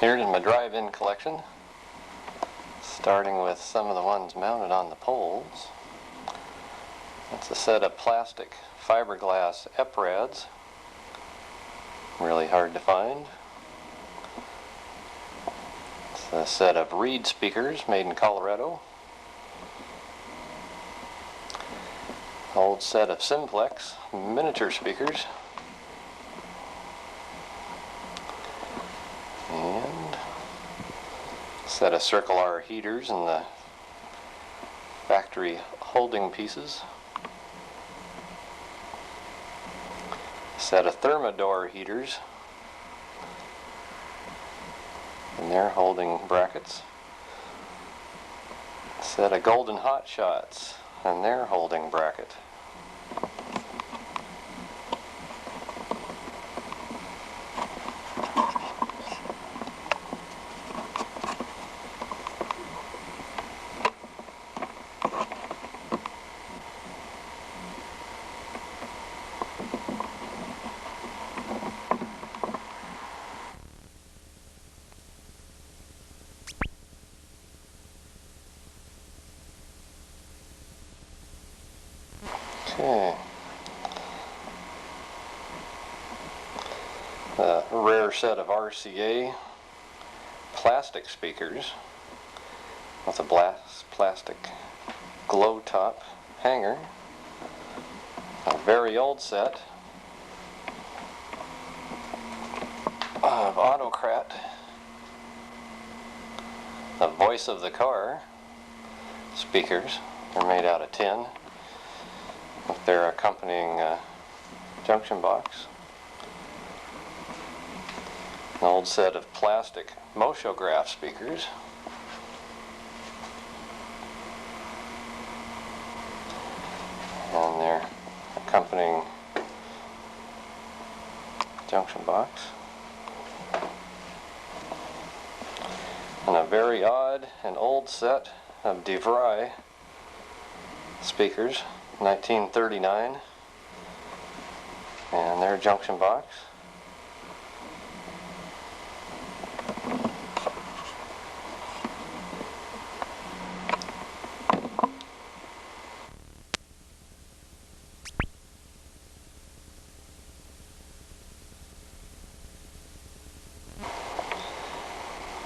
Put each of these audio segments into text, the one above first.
Here's my drive-in collection, starting with some of the ones mounted on the poles. That's a set of plastic fiberglass eprads, really hard to find. It's a set of reed speakers made in Colorado. Old set of simplex miniature speakers. And a set of Circle R heaters and the factory holding pieces. A set of Thermador heaters and their holding brackets. A set of Golden Hot Shots and their holding bracket. Okay. A rare set of RCA plastic speakers with a plastic glow top hanger. A very old set of Autocrat, the voice of the car speakers. They're made out of tin with their accompanying junction box. An old set of plastic Moshograph speakers. And their accompanying junction box. And a very odd and old set of DeVry speakers, 1939, and their junction box.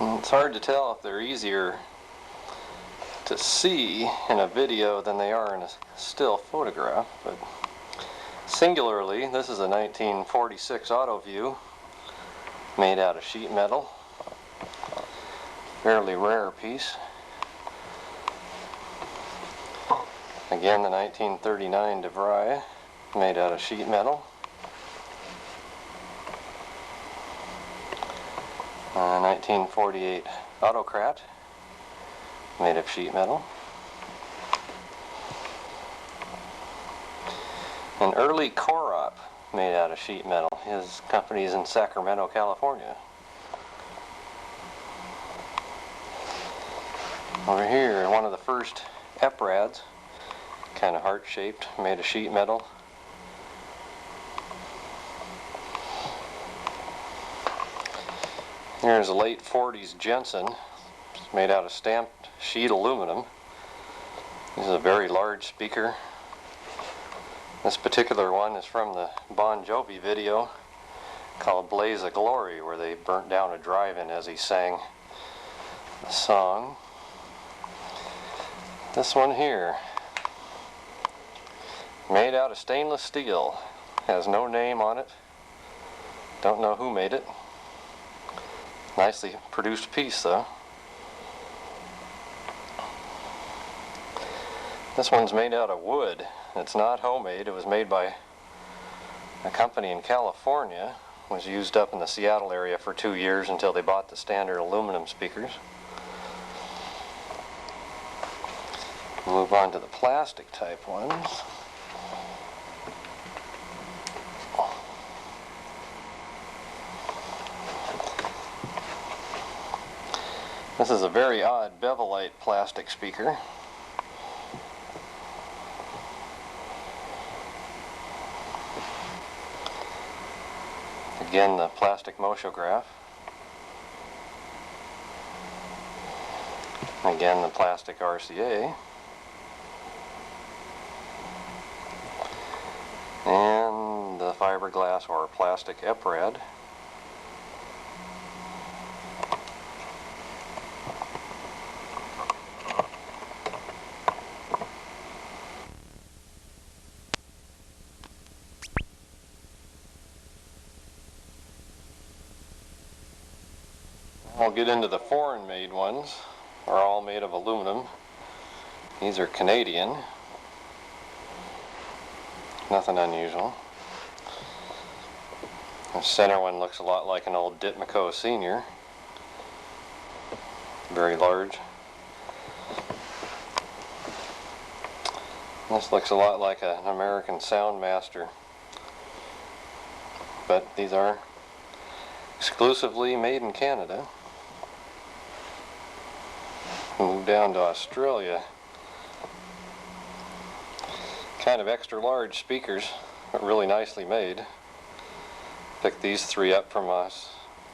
And it's hard to tell if they're easier to see in a video than they are in a still photograph, but singularly, this is a 1946 Auto View made out of sheet metal. Fairly rare piece. Again, the 1939 DeVry made out of sheet metal. 1948 Autocrat made of sheet metal. An early Corop made out of sheet metal. His company's in Sacramento, California. Over here, one of the first eprads, kind of heart-shaped, made of sheet metal. Here's a late 40s Jensen. It's made out of stamped sheet aluminum. This is a very large speaker. This particular one is from the Bon Jovi video called Blaze of Glory, where they burnt down a drive-in as he sang the song. This one here, made out of stainless steel, has no name on it. Don't know who made it. Nicely produced piece though. This one's made out of wood. It's not homemade. It was made by a company in California. It was used up in the Seattle area for 2 years until they bought the standard aluminum speakers. Move on to the plastic type ones. This is a very odd Bevelite plastic speaker. Again, the plastic Moshograph. Again, the plastic RCA. And the fiberglass or plastic EPRAD. I'll get into the foreign made ones. Are all made of aluminum. These are Canadian. Nothing unusual. The center one looks a lot like an old Ditmaco Senior. Very large. This looks a lot like an American Soundmaster. But these are exclusively made in Canada. Move down to Australia. Kind of extra large speakers, but really nicely made. Picked these three up from an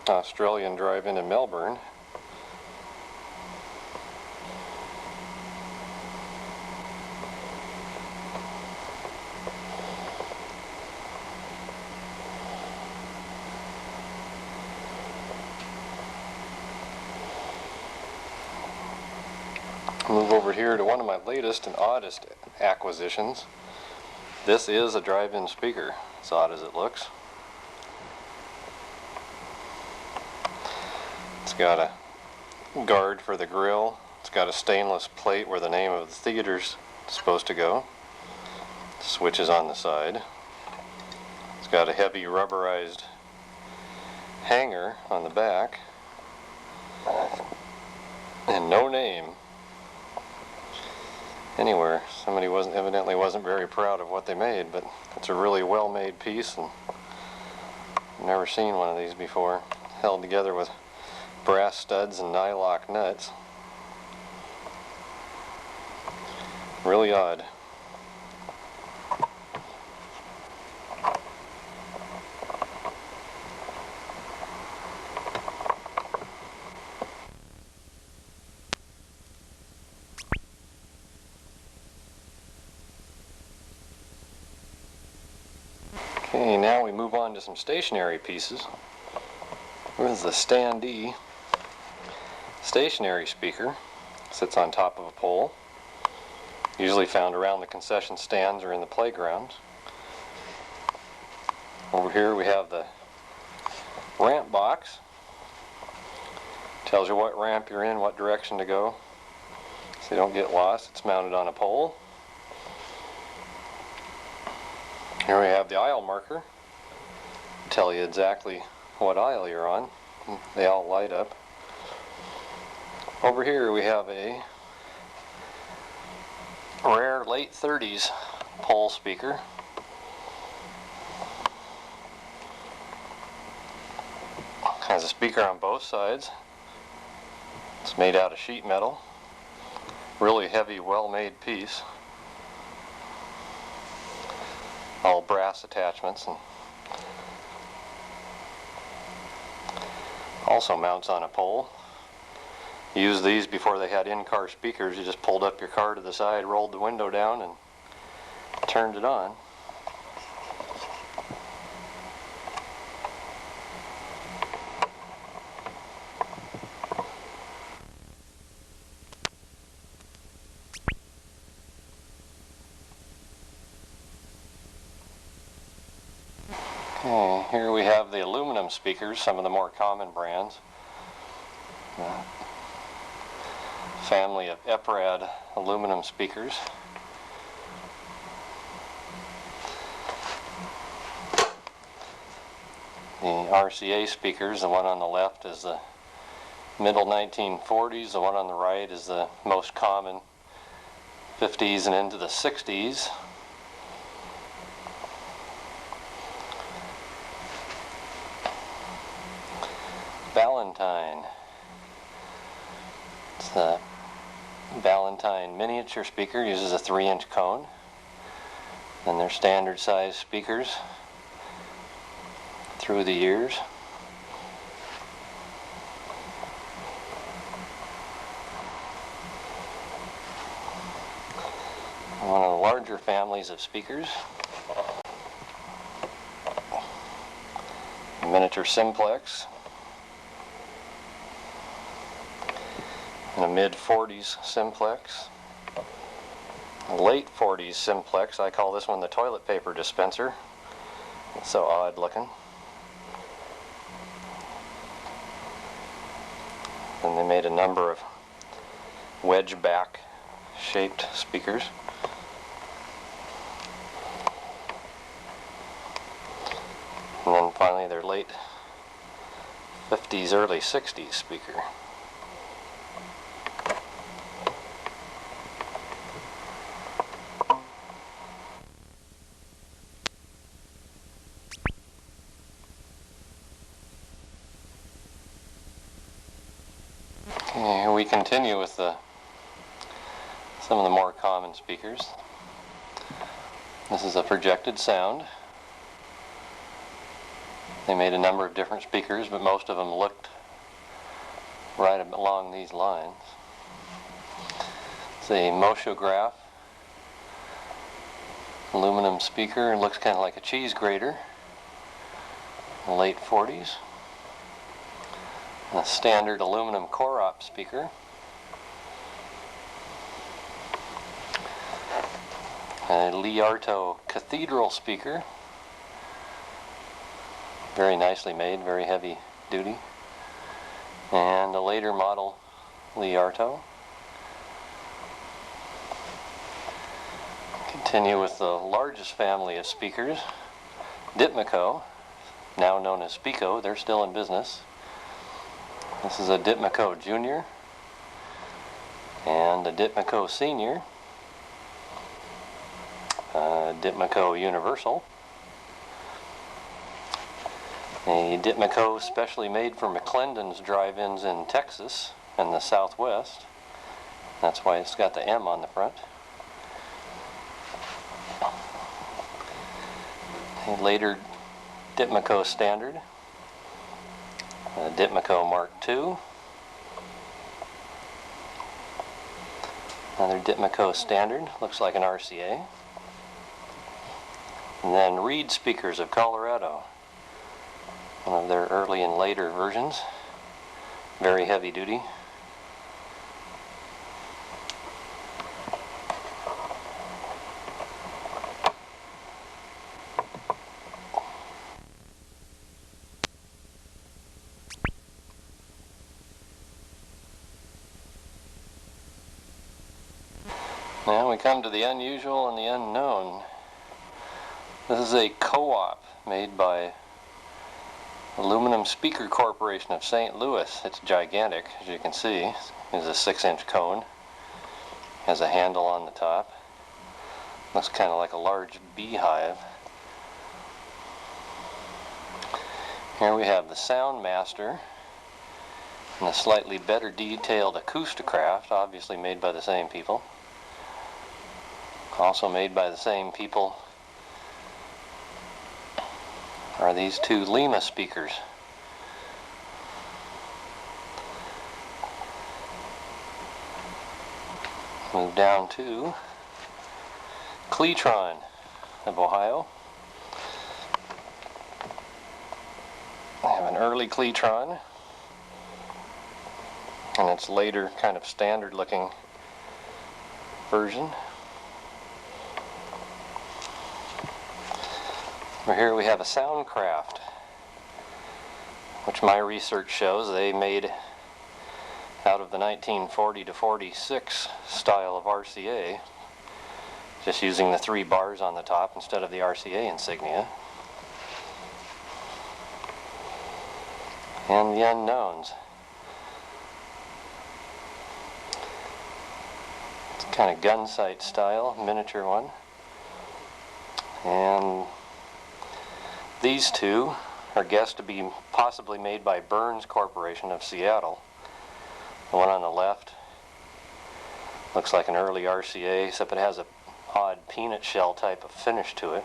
Australian drive-in in Melbourne. Move over here to one of my latest and oddest acquisitions. This is a drive-in speaker, as odd as it looks. It's got a guard for the grill. It's got a stainless plate where the name of the theater's supposed to go. Switches on the side. It's got a heavy rubberized hanger on the back. And no name anywhere. Somebody evidently wasn't very proud of what they made, but it's a really well-made piece, and I've never seen one of these before. Held together with brass studs and nylock nuts. Really odd. Okay, now we move on to some stationary pieces. Here's the standee stationary speaker. Sits on top of a pole. Usually found around the concession stands or in the playgrounds. Over here we have the ramp box. Tells you what ramp you're in, what direction to go, so you don't get lost. It's mounted on a pole. Here we have the aisle marker. Tell you exactly what aisle you're on. They all light up. Over here we have a rare late 30s pole speaker. Has a speaker on both sides. It's made out of sheet metal. Really heavy, well-made piece. All brass attachments, and also mounts on a pole. Used these before they had in-car speakers. You just pulled up your car to the side, rolled the window down, and turned it on. Okay, here we have the aluminum speakers, some of the more common brands. Family of EPRAD aluminum speakers. The RCA speakers, the one on the left is the middle 1940s, the one on the right is the most common 50s and into the 60s. Valentine. It's the Valentine miniature speaker, uses a 3-inch cone. And they're standard size speakers through the years. One of the larger families of speakers. A miniature simplex. And a mid-40s simplex. A late 40s simplex. I call this one the toilet paper dispenser. It's so odd looking. And they made a number of wedge back shaped speakers. And then finally their late 50s, early 60s speaker. Okay, we continue with some of the more common speakers. This is a projected sound. They made a number of different speakers, but most of them looked right along these lines. It's a Moshograph aluminum speaker. It looks kind of like a cheese grater. Late 40s. A standard aluminum core-op speaker. A Liarto cathedral speaker. Very nicely made, very heavy duty. And a later model Liarto. Continue with the largest family of speakers, Ditmaco, now known as Spico. They're still in business. This is a Ditmaco Junior and a Ditmaco Senior, a Ditmaco Universal, a Ditmaco specially made for McClendon's drive-ins in Texas and the Southwest. That's why it's got the M on the front. A later Ditmaco Standard, a Ditmaco Mark II, another Ditmaco Standard, looks like an RCA, and then Reed Speakers of Colorado, one of their early and later versions, very heavy duty. Now we come to the unusual and the unknown. This is a co-op made by Aluminum Speaker Corporation of St. Louis. It's gigantic, as you can see. It's a 6-inch cone. Has a handle on the top. Looks kind of like a large beehive. Here we have the Soundmaster and a slightly better detailed Acousticraft, obviously made by the same people. Also made by the same people are these two Lima speakers. Move down to Cleatron of Ohio. I have an early Cleatron and its later kind of standard looking version. Over here we have a Soundcraft, which my research shows they made out of the 1940 to 46 style of RCA, just using the 3 bars on the top instead of the RCA insignia. And the unknowns. It's kind of gun sight style, miniature one. And these two are guessed to be possibly made by Burns Corporation of Seattle. The one on the left looks like an early RCA, except it has a odd peanut shell type of finish to it.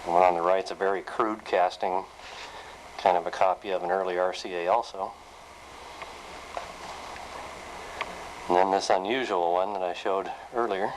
The one on the right is a very crude casting, kind of a copy of an early RCA also. And then this unusual one that I showed earlier.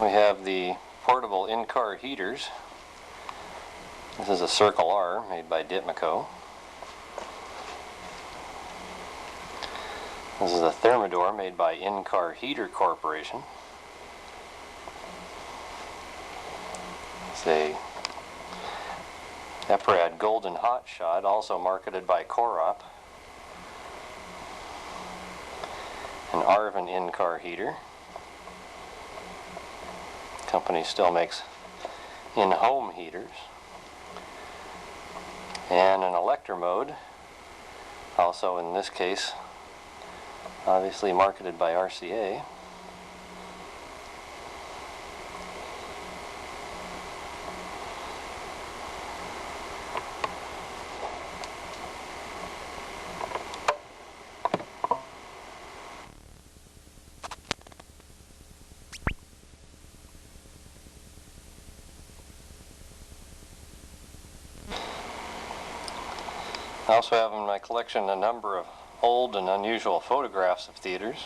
We have the portable in-car heaters. This is a Circle R made by Ditmaco. This is a Thermador made by In-Car Heater Corporation. It's a Eprad Golden Hot Shot, also marketed by Corop. An Arvin in-car heater. Company still makes in-home heaters. And an Electromode, also in this case obviously marketed by RCA. I also have in my collection a number of old and unusual photographs of theaters.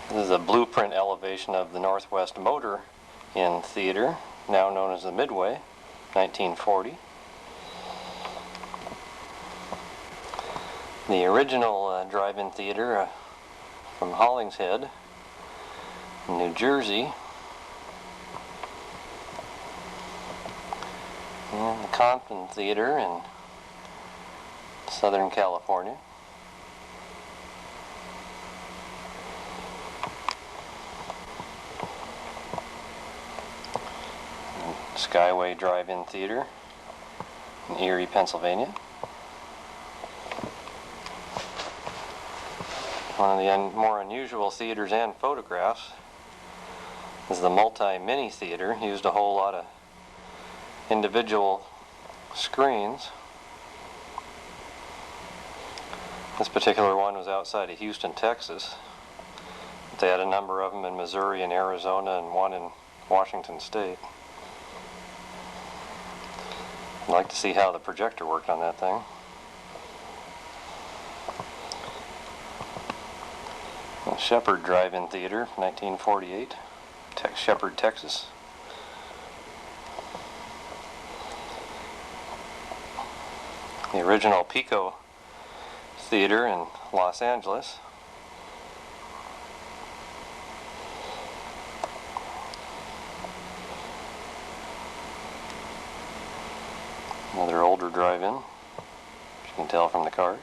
This is a blueprint elevation of the Northwest Motor Inn Theater, now known as the Midway, 1940. The original drive-in theater from Hollingshead, New Jersey. And the Compton Theater in Southern California. And Skyway Drive-In Theater in Erie, Pennsylvania. One of the more unusual theaters and photographs is the multi-mini theater. Used a whole lot of individual screens. This particular one was outside of Houston, Texas. They had a number of them in Missouri and Arizona and one in Washington State. I'd like to see how the projector worked on that thing. The Shepherd Drive-In Theater, 1948, Shepherd, Texas. The original Pico Theater in Los Angeles. Another older drive-in, as you can tell from the cars.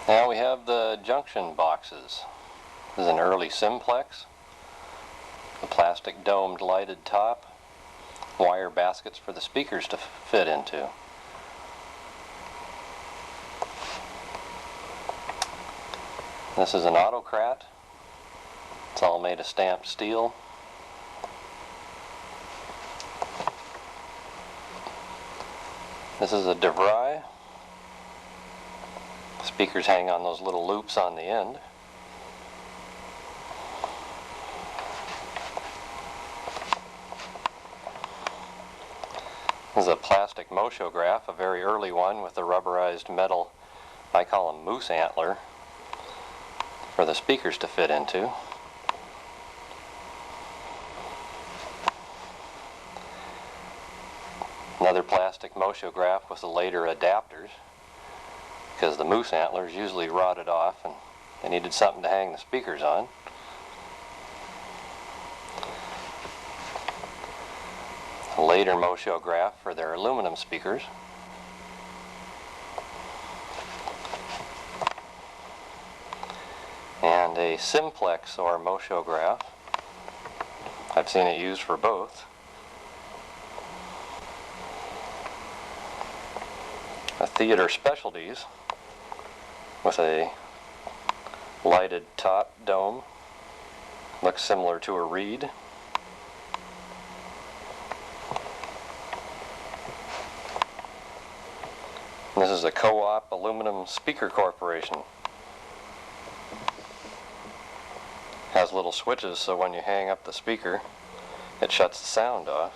Now we have the junction boxes. This is an early simplex. The plastic domed lighted top. Wire baskets for the speakers to fit into. This is an Autocrat. It's all made of stamped steel. This is a DeVry. Speakers hang on those little loops on the end. This is a plastic Moshograph, a very early one with a rubberized metal, I call them moose antler, for the speakers to fit into. Another plastic Moshograph with the later adapters, because the moose antlers usually rotted off and they needed something to hang the speakers on. A later Moshograph for their aluminum speakers. And a simplex or Moshograph. I've seen it used for both. Theater Specialties with a lighted top dome. Looks similar to a reed. This is a Co-op Aluminum Speaker Corporation. Has little switches so when you hang up the speaker, it shuts the sound off.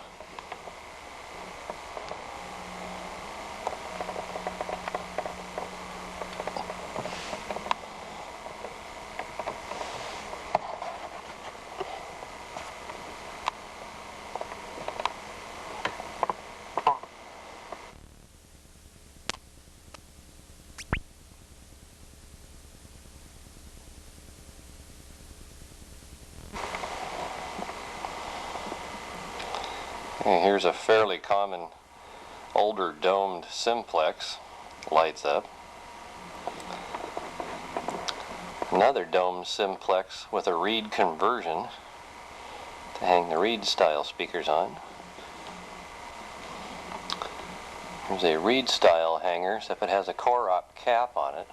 And here's a fairly common older domed simplex, lights up. Another domed simplex with a reed conversion to hang the reed style speakers on. There's a reed style hanger, except it has a Co-op cap on it.